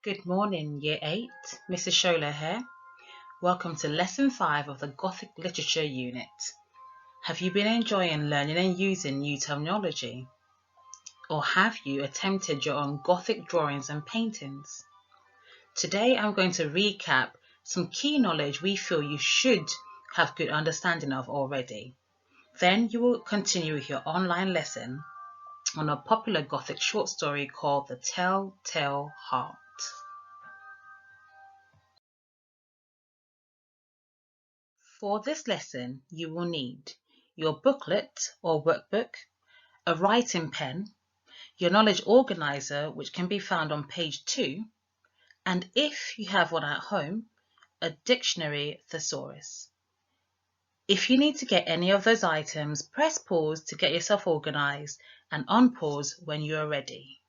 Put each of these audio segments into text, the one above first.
Good morning, Year 8. Mrs. Shola here. Welcome to Lesson 5 of the Gothic Literature Unit. Have you been enjoying learning and using new terminology? Or have you attempted your own Gothic drawings and paintings? Today I'm going to recap some key knowledge we feel you should have good understanding of already. Then you will continue with your online lesson on a popular Gothic short story called The Tell-Tale Heart. For this lesson, you will need your booklet or workbook, a writing pen, your knowledge organizer, which can be found on page 2, and if you have one at home, a dictionary thesaurus. If you need to get any of those items, press pause to get yourself organized and unpause when you are ready.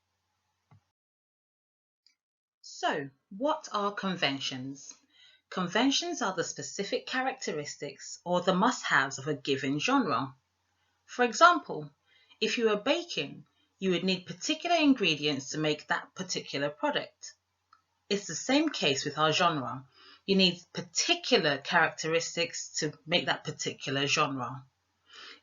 So, what are conventions? Conventions are the specific characteristics or the must-haves of a given genre. For example, if you were baking, you would need particular ingredients to make that particular product. It's the same case with our genre. You need particular characteristics to make that particular genre.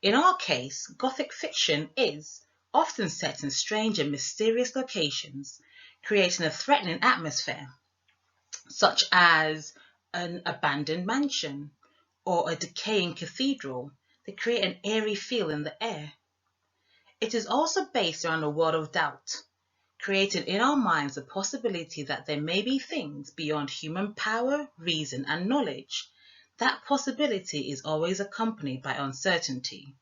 In our case, Gothic fiction is often set in strange and mysterious locations, creating a threatening atmosphere, such as an abandoned mansion or a decaying cathedral. They create an eerie feel in the air. It is also based around a world of doubt, creating in our minds the possibility that there may be things beyond human power, reason, and knowledge. That possibility is always accompanied by uncertainty.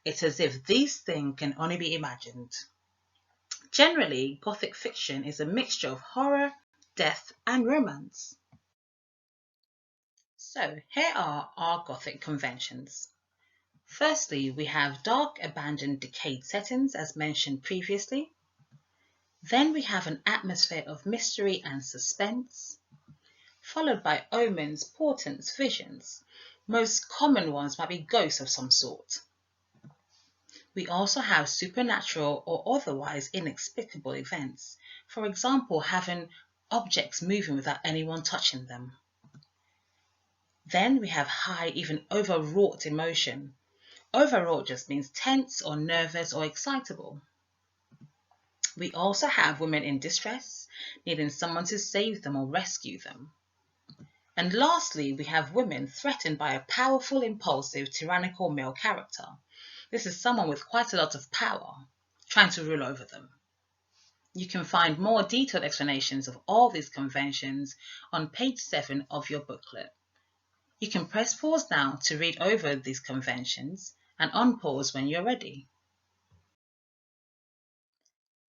It's as if these things can only be imagined. Generally, Gothic fiction is a mixture of horror, death, and romance. So, here are our Gothic conventions. Firstly, we have dark, abandoned, decayed settings, as mentioned previously. Then we have an atmosphere of mystery and suspense, followed by omens, portents, visions. Most common ones might be ghosts of some sort. We also have supernatural or otherwise inexplicable events, for example, having objects moving without anyone touching them. Then we have high, even overwrought emotion. Overwrought just means tense or nervous or excitable. We also have women in distress, needing someone to save them or rescue them. And lastly, we have women threatened by a powerful, impulsive, tyrannical male character. This is someone with quite a lot of power, trying to rule over them. You can find more detailed explanations of all these conventions on page 7 of your booklet. You can press pause now to read over these conventions and unpause when you're ready.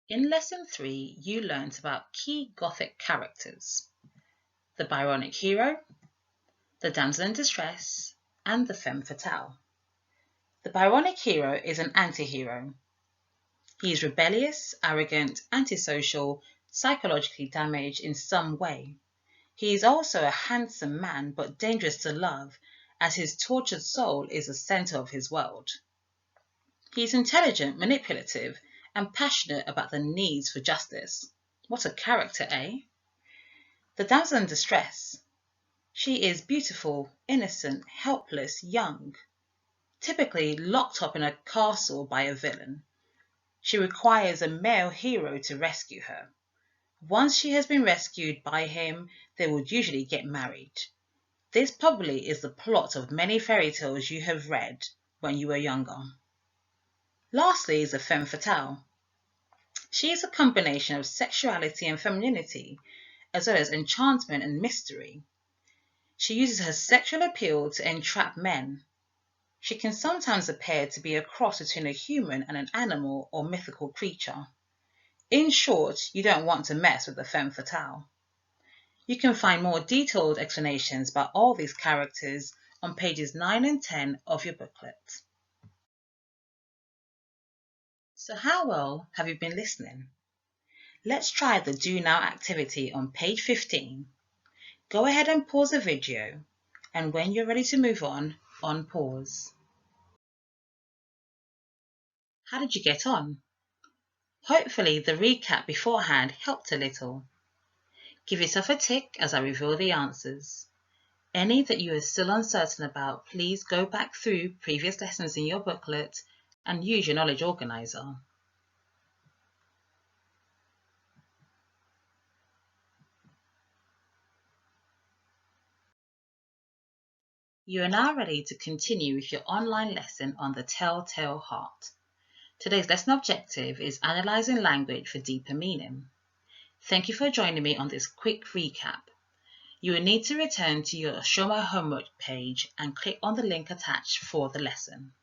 In Lesson 3, you learnt about key Gothic characters: the Byronic hero, the damsel in distress, and the femme fatale. The Byronic hero is an anti-hero. He is rebellious, arrogant, antisocial, psychologically damaged in some way. He is also a handsome man but dangerous to love, as his tortured soul is the center of his world. He is intelligent, manipulative, and passionate about the needs for justice. What a character, eh? The damsel in distress. She is beautiful, innocent, helpless, young, typically locked up in a castle by a villain. She requires a male hero to rescue her. Once she has been rescued by him, they would usually get married. This probably is the plot of many fairy tales you have read when you were younger. Lastly is the femme fatale. She is a combination of sexuality and femininity, as well as enchantment and mystery. She uses her sexual appeal to entrap men. She can sometimes appear to be a cross between a human and an animal or mythical creature. In short, you don't want to mess with the femme fatale. You can find more detailed explanations about all these characters on pages 9 and 10 of your booklet. So how well have you been listening? Let's try the Do Now activity on page 15. Go ahead and pause the video, and when you're ready to move on, unpause. How did you get on? Hopefully the recap beforehand helped a little. Give yourself a tick as I reveal the answers. Any that you are still uncertain about, please go back through previous lessons in your booklet and use your knowledge organizer. You are now ready to continue with your online lesson on the Telltale Heart. Today's lesson objective is analysing language for deeper meaning. Thank you for joining me on this quick recap. You will need to return to your Show My Homework page and click on the link attached for the lesson.